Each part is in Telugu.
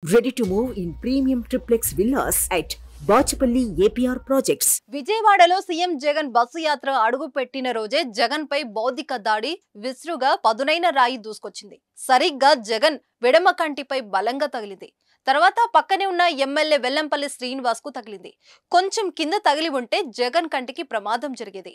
Ready to move in premium triplex villas at Bachapalli APR Projects. విజయవాడలో సీఎం జగన్ బస్సు యాత్ర అడుగు పెట్టిన రోజే జగన్ పై బౌద్ధిక దాడి విసురుగా పదునైన రాయి దూసుకొచ్చింది. సరిగ్గా జగన్ వెడమ కంటిపై బలంగా తగిలింది. తర్వాత పక్కనే ఉన్న ఎమ్మెల్యే వెల్లంపల్లి శ్రీనివాస్ కు తగిలింది. కొంచెం కింద తగిలి ఉంటే జగన్ కంటికి ప్రమాదం జరిగేది.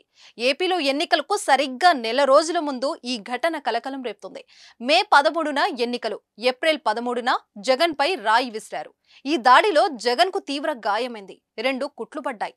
ఏపీలో ఎన్నికలకు సరిగ్గా నెల రోజుల ముందు ఈ ఘటన కలకలం రేపుతుంది. మే 13న ఎన్నికలు, ఏప్రిల్ 13న జగన్ పై రాయి విసిరారు. ఈ దాడిలో జగన్ కు తీవ్ర గాయమైంది. 2 కుట్లు పడ్డాయి.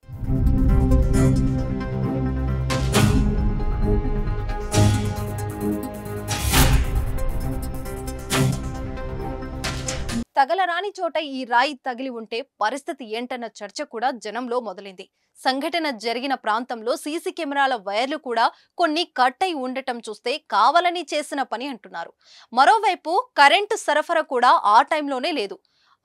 తగలరాని చోట ఈ రాయి తగిలి ఉంటే పరిస్థితి ఏంటన్న చర్చ కూడా జనంలో మొదలైంది. సంఘటన జరిగిన ప్రాంతంలో సీసీ కెమెరాల వైర్లు కూడా కొన్ని కట్ అయి ఉండటం చూస్తే కావాలని చేసిన పని అంటున్నారు. మరోవైపు కరెంటు సరఫరా కూడా ఆ టైంలోనే లేదు.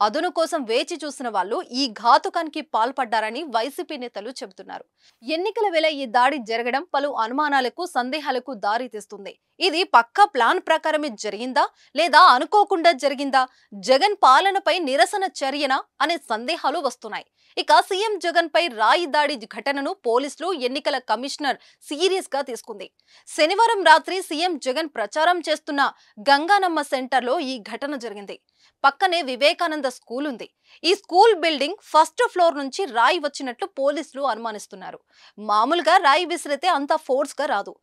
అదును కోసం వేచి చూసిన వాళ్ళు ఈ ఘాతుకానికి పాల్పడ్డారని వైసీపీ నేతలు చెబుతున్నారు. ఎన్నికల వేళ ఈ దాడి జరగడం పలు అనుమానాలకు, సందేహాలకు దారి తీస్తుంది. ఇది పక్కా ప్లాన్ ప్రకారమే జరిగిందా లేదా అనుకోకుండా జరిగిందా? జగన్ పాలనపై నిరసన చర్యనా అనే సందేహాలు వస్తున్నాయి. ఇక సీఎం జగన్ పై రాయి దాడి ఘటనను పోలీసులు, ఎన్నికల కమిషనర్ సీరియస్ గా తీసుకుంది. శనివారం రాత్రి సీఎం జగన్ ప్రచారం చేస్తున్న గంగానమ్మ సెంటర్లో ఈ ఘటన జరిగింది. పక్కనే వివేకానంద స్కూల్ ఉంది. ఈ స్కూల్ బిల్డింగ్ ఫస్ట్ ఫ్లోర్ నుంచి రాయి వచ్చినట్లు పోలీసులు అనుమానిస్తున్నారు. మామూలుగా రాయి విసిరితే అంత ఫోర్స్ గా రాదు.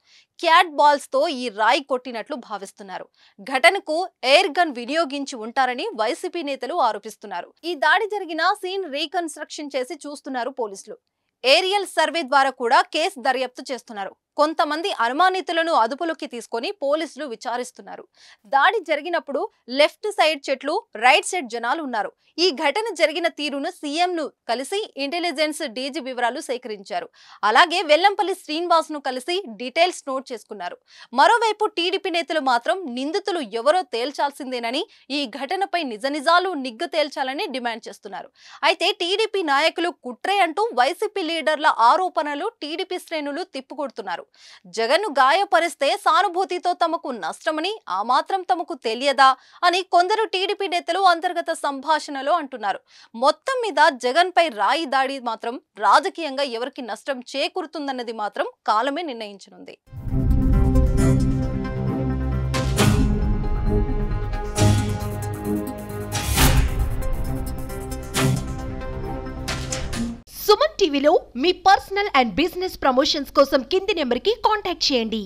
క్యాట్ బాల్స్ తో ఈ రాయి కొట్టినట్లు భావిస్తున్నారు. ఘటనకు ఎయిర్ గన్ వినియోగించి ఉంటారని వైసీపీ నేతలు ఆరోపిస్తున్నారు. ఈ దాడి జరిగిన సీన్ రీకన్స్ట్రక్షన్ చేసి చూస్తున్నారు పోలీసులు. ఏరియల్ సర్వే ద్వారా కూడా కేసు దర్యాప్తు చేస్తున్నారు. కొంతమంది అనుమానితులను అదుపులోకి తీసుకొని పోలీసులు విచారిస్తున్నారు. దాడి జరిగినప్పుడు లెఫ్ట్ సైడ్ చెట్లు, రైట్ సైడ్ జనాలు ఉన్నారు. ఈ ఘటన జరిగిన తీరును సీఎం ను కలిసి ఇంటెలిజెన్స్ డీజీ వివరాలు సేకరించారు. అలాగే వెల్లంపల్లి శ్రీనివాస్ ను కలిసి డీటెయిల్స్ నోట్ చేసుకున్నారు. మరోవైపు టీడీపీ నేతలు మాత్రం నిందితులు ఎవరో తేల్చాల్సిందేనని, ఈ ఘటనపై నిజాలు నిగ్గు తేల్చాలని డిమాండ్ చేస్తున్నారు. అయితే టీడీపీ నాయకులు కుట్రే అంటూ వైసీపీ లీడర్ల ఆరోపణలు టీడీపీ శ్రేణులు తిప్పుకొడుతున్నారు. జగన్ ను గాయపరిస్తే సానుభూతితో తమకు నష్టమని, ఆ మాత్రం తమకు తెలియదా అని కొందరు టీడీపీ నేతలు అంతర్గత సంభాషణలో అంటున్నారు. మొత్తం మీద జగన్ పై రాయి దాడి మాత్రం రాజకీయంగా ఎవరికి నష్టం చేకూరుతుందన్నది మాత్రం కాలమే నిర్ణయించనుంది. సుమన్ టీవీలో మీ పర్సనల్ అండ్ బిజినెస్ ప్రమోషన్స్ కోసం కింది నెంబర్కి కాంటాక్ట్ చేయండి.